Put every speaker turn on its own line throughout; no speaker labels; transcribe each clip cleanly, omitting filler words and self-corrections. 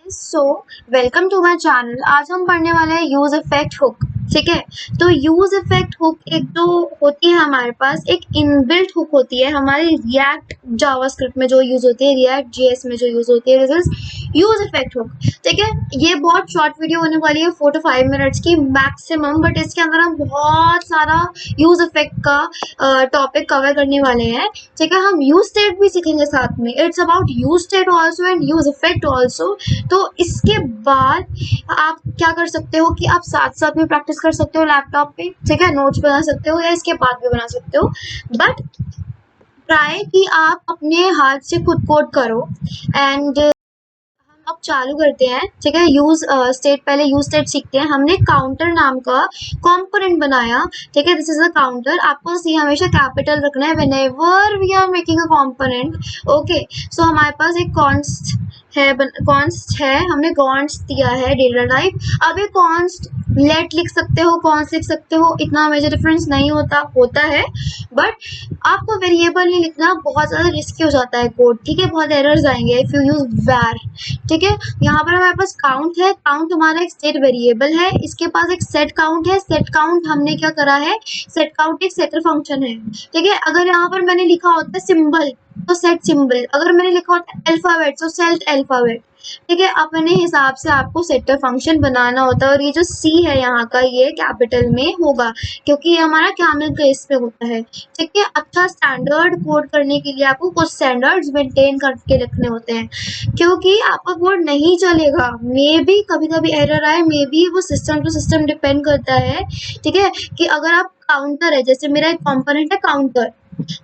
So welcome to my channel. आज हम पढ़ने वाले हैं यूज इफेक्ट हुक। ठीक है, तो यूज इफेक्ट हुक एक जो होती है हमारे पास एक इनबिल्ट हुक होती है हमारे रिएक्ट जावास्क्रिप्ट में जो यूज होती है, रिएक्ट जीएस में जो यूज होती है, this is use effect hook. ठीक है, ये बहुत शॉर्ट वीडियो होने वाली है 4 to 5 मिनट्स की मैक्सिमम, बट इसके अंदर हम बहुत सारा यूज इफेक्ट का टॉपिक कवर करने वाले हैं। ठीक है, हम यूज स्टेट भी सीखेंगे साथ में। It's about use state also and use effect also. तो इसके बाद आप क्या कर सकते हो कि आप साथ साथ में प्रैक्टिस कर सकते हो लैपटॉप पे। ठीक है, नोट्स बना सकते हो या इसके बाद भी बना सकते हो, बट ट्राई कि आप अपने हाथ से खुद कोड करो। एंड अब चालू करते हैं। ठीक है, यूज स्टेट, पहले यूज स्टेट सीखते हैं। हमने काउंटर नाम का कंपोनेंट बनाया। ठीक है, दिस इज अ काउंटर। आपको सी हमेशा कैपिटल रखना है whenever we are making a component. Okay, so हमारे पास एक कॉन्स्ट है, हमने कॉन्स्ट दिया है डेटा टाइप। अब ये कॉन्स्ट लेट लिख सकते हो, कॉन्स्ट लिख सकते हो, इतना मेजर डिफरेंस नहीं होता है, बट आपको वेरिएबल नहीं लिखना, बहुत ज़्यादा रिस्की हो जाता है कोड। ठीक है, बहुत एरर्स आएंगे इफ यू यूज वैर। ठीक है, यहाँ पर हमारे पास काउंट है, काउंट हमारा एक स्टेट वेरिएबल है, इसके पास एक सेट काउंट है। सेट काउंट हमने क्या करा है, सेट काउंट एक सेटर फंक्शन है। ठीक है, अगर यहाँ पर मैंने लिखा होता है सिंबल तो सेट सिंबल, अगर मैंने लिखा होता है अल्फाबेट तो सेट अल्फाबेट। ठीक है, अपने हिसाब से आपको सेटर फंक्शन बनाना होता है, और ये जो सी है यहाँ का ये कैपिटल में होगा क्योंकि ये हमारा कैमल केस पे होता है। ठीक है, अच्छा स्टैंडर्ड कोड करने के लिए आपको कुछ स्टैंडर्ड्स मेंटेन करके रखने होते हैं, क्योंकि आपका कोड नहीं चलेगा। मे बी कभी कभी एरर आए, मे बी वो सिस्टम टू सिस्टम डिपेंड करता है। ठीक है, कि अगर आप काउंटर है, जैसे मेरा एक कंपोनेंट है काउंटर,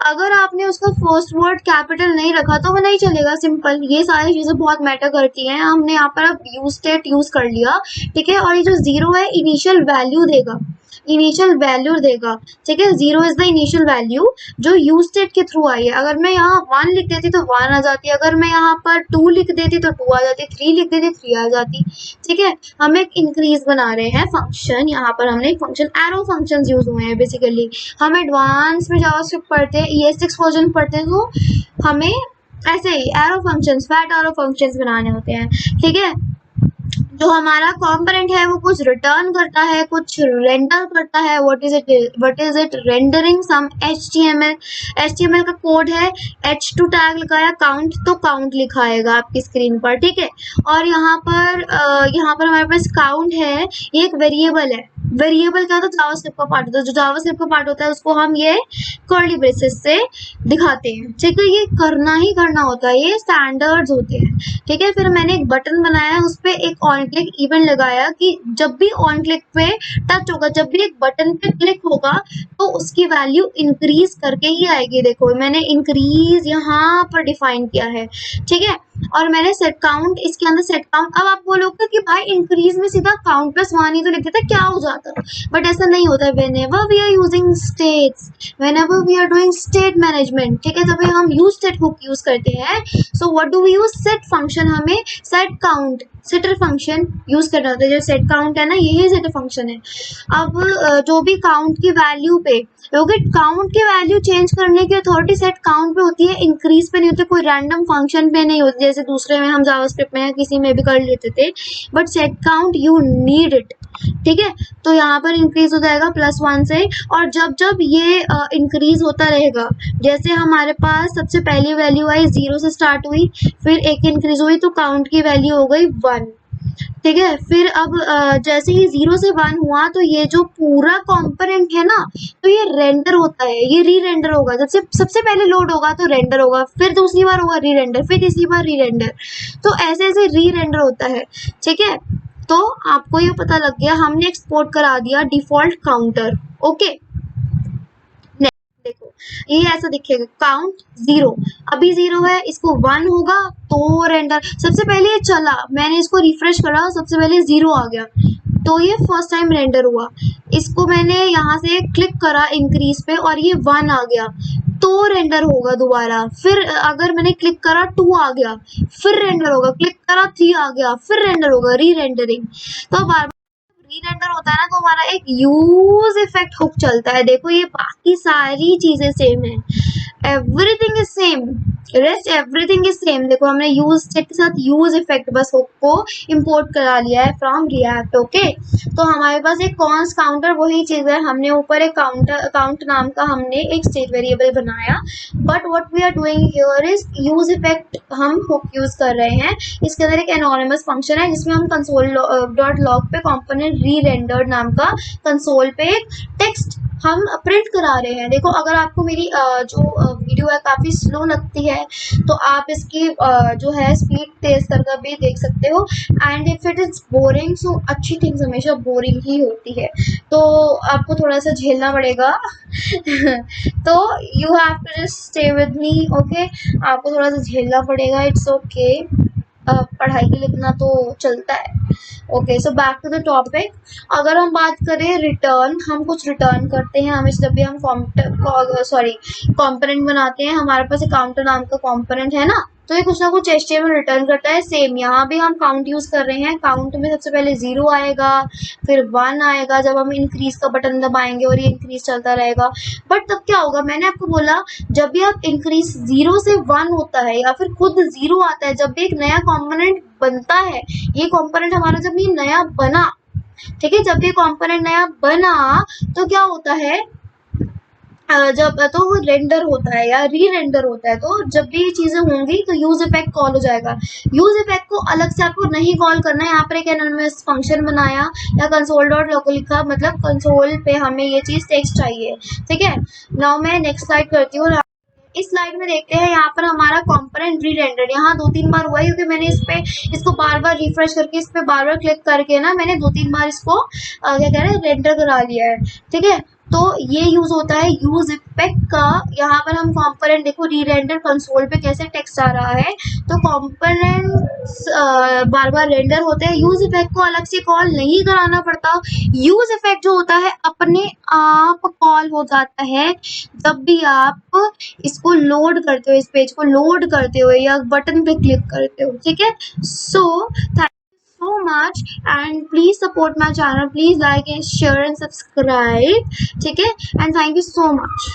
अगर आपने उसका फर्स्ट वर्ड कैपिटल नहीं रखा तो वो नहीं चलेगा। सिंपल, ये सारी चीजें बहुत मैटर करती हैं। हमने यहाँ पर अब यूज स्टेट यूज कर लिया। ठीक है, और ये जो जीरो है इनिशियल वैल्यू देगा, इनिशियल वैल्यू देगा। ठीक है, zero is the initial value जो यूज स्टेट के थ्रू आई है। अगर मैं यहाँ 1 लिख देती तो 1 आ जाती, अगर मैं यहाँ पर 2 लिख देती तो 2 आ जाती, 3 लिख देती 3 आ जाती। ठीक है, हम एक इंक्रीज बना रहे हैं फंक्शन। यहाँ पर हमने एक फंक्शन, एरो फंक्शंस यूज हुए हैं बेसिकली। हम एडवांस में जावास्क्रिप्ट पढ़ते हैं, ES6 वर्जन पढ़ते हैं, तो हमें ऐसे ही arrow functions, fat arrow functions बनाने होते हैं। ठीक है, जो हमारा कंपोनेंट है वो कुछ रिटर्न करता है, कुछ रेंडर करता है। What is it rendering some HTML का कोड है। H2 टैग लगाया, काउंट तो काउंट लिखाएगा आपकी स्क्रीन पर। ठीक है, और यहाँ पर हमारे पास काउंट है, ये एक वेरिएबल है। वेरिएबल क्या होता है, जावास्क्रिप्ट का पार्ट होता है। जो जावास्क्रिप्ट का पार्ट होता है उसको हम ये कर्ली ब्रेसेस से दिखाते हैं। ठीक है, ये करना ही करना होता है, ये स्टैंडर्ड्स होते हैं। ठीक है, फिर मैंने एक बटन बनाया, उस पर एक ऑन क्लिक इवेंट लगाया कि जब भी ऑन क्लिक पे टच होगा, जब भी एक बटन पे क्लिक होगा तो उसकी वैल्यू इंक्रीज करके ही आएगी। देखो मैंने इंक्रीज यहाँ पर डिफाइन किया है। ठीक है, और मैंने सेट काउंट, इसके अंदर सेट काउंट। अब आप बोलोगे कि भाई इंक्रीज में सीधा काउंट प्लस 1 ही तो लिख देता, क्या हो जाता, बट ऐसा नहीं होता है। Whenever we are using states, whenever we are doing state management, ठीक है, तभी हम यूज स्टेट हुक यूज करते हैं। So what do we use, set function, हमें set count setter function use करना होता है। जो सेट काउंट है ना, यही सेटर फंक्शन है। अब जो भी काउंट की वैल्यू पे, क्योंकि काउंट की वैल्यू चेंज करने की अथॉरिटी सेट काउंट पे होती है, इंक्रीज पे नहीं होती, कोई रैंडम फंक्शन पे नहीं होती जैसे दूसरे में हम जावास्क्रिप्ट में या किसी में भी कर लेते थे, but set count you need it. ठीक है, तो यहाँ पर इंक्रीज हो जाएगा +1 से, और जब जब ये इंक्रीज होता रहेगा, जैसे हमारे पास सबसे पहली वैल्यू आई 0 से स्टार्ट हुई, फिर 1 इंक्रीज हुई तो काउंट की वैल्यू हो गई 1। ठीक है, फिर अब जैसे ही 0 से 1 हुआ तो ये जो पूरा कंपोनेंट है ना, तो ये रेंडर होता है, ये री रेंडर होगा। जब से सबसे पहले लोड होगा तो रेंडर होगा, फिर दूसरी बार होगा री रेंडर, फिर तीसरी बार री रेंडर, तो ऐसे ऐसे री रेंडर होता है। ठीक है, तो आपको ये पता लग गया, हमने एक्सपोर्ट करा दिया डिफॉल्ट काउंटर। ओके, देखो ये ऐसा दिखेगा, काउंट 0, अभी 0 है, इसको 1 होगा तो रेंडर। सबसे पहले ये चला, मैंने इसको रिफ्रेश करा, सबसे पहले 0 आ गया तो ये फर्स्ट टाइम रेंडर हुआ। इसको मैंने यहाँ से क्लिक करा इंक्रीज पे और ये 1 आ गया तो रेंडर होगा दोबारा। फिर अगर मैंने क्लिक करा 2 आ गया, फिर रेंडर होगा, क्लिक करा 3 आ गया, फिर रेंडर होगा, री रेंडरिंग। तो बार री रेंडर होता है ना, तो हमारा एक यूज इफेक्ट हुक चलता है। देखो ये बाकी सारी चीजें सेम है, everything is same, rest everything is same. देखो हमने यूज सेट के साथ यूज इफेक्ट बस हुक को इंपोर्ट करा लिया है फ्रॉम रिएक्ट। ओके, तो हमारे पास एक कॉन्स काउंटर वही चीज है, हमने ऊपर एक काउंट नाम का हमने एक स्टेट वेरिएबल बनाया, but what we are doing here is use effect हम हुक यूज कर रहे हैं। इसके अंदर एक एनोनिमस फंक्शन है जिसमें हम कंसोल डॉट लॉग पे कंपोनेंट री रेंडर्ड नाम का कंसोल पे एक टेक्स्ट हम प्रिंट करा रहे हैं। देखो अगर आपको मेरी जो वीडियो है काफ़ी स्लो लगती है तो आप इसकी जो है स्पीड तेज करके भी देख सकते हो। And if it is boring, so अच्छी थिंग्स हमेशा बोरिंग ही होती है, तो आपको थोड़ा सा झेलना पड़ेगा तो you have to just stay with me. Okay, आपको थोड़ा सा झेलना पड़ेगा, इट्स ओके। पढ़ाई के लिए इतना तो चलता है। Okay, so back to the topic. अगर हम बात करें रिटर्न, हम कुछ रिटर्न करते हैं, हमें जब भी हम कंपोनेंट बनाते हैं, हमारे पास एक काउंटर नाम का कंपोनेंट है ना, तो ये कुछ ना कुछ HTML रिटर्न करता है। सेम यहाँ भी हम काउंट यूज कर रहे हैं, काउंट में सबसे पहले 0 आएगा, फिर 1 आएगा जब हम इंक्रीज का बटन दबाएंगे और ये इंक्रीज चलता रहेगा। बट तब क्या होगा, मैंने आपको बोला जब भी आप इंक्रीज 0 से 1 होता है या फिर खुद 0 आता है, जब भी एक नया कंपोनेंट बनता है, ये कंपोनेंट हमारा जब ये नया बना, ठीक है, जब ये कंपोनेंट नया बना तो क्या होता है, जब तो वो रेंडर होता है या री रेंडर होता है, तो जब भी ये चीजें होंगी तो यूज इफेक्ट कॉल हो जाएगा। यूज इफेक्ट को अलग से आपको नहीं कॉल करना है, यहाँ पर एक एनोनिमस फंक्शन बनाया या कंसोल डॉट लॉग लिखा, मतलब कंसोल पे हमें ये चीज टेक्स्ट चाहिए। ठीक है, नाउ मैं नेक्स्ट स्लाइड करती हूँ। इस स्लाइड में देखते हैं, यहाँ पर हमारा कंपोनेंट री रेंडर्ड यहाँ 2-3 बार हुआ है, क्योंकि मैंने इसको बार बार रिफ्रेश करके, इस पे बार बार क्लिक करके ना मैंने 2-3 बार इसको क्या कह रहे हैं रेंडर करा लिया है। ठीक है, तो ये यूज होता है यूज इफेक्ट का। यहाँ पर हम कंपोनेंट देखो री रेंडर कंसोल पे कैसे टेक्स्ट आ रहा है, तो कंपोनेंट्स बार बार रेंडर होते हैं, यूज इफेक्ट को अलग से कॉल नहीं कराना पड़ता। यूज इफेक्ट जो होता है अपने आप कॉल हो जाता है जब भी आप इसको लोड करते हो, इस पेज को लोड करते हो या बटन पे क्लिक करते हो। ठीक है, so thank you so much and please support my channel, please like and share and subscribe. ठीक है, and thank you so much.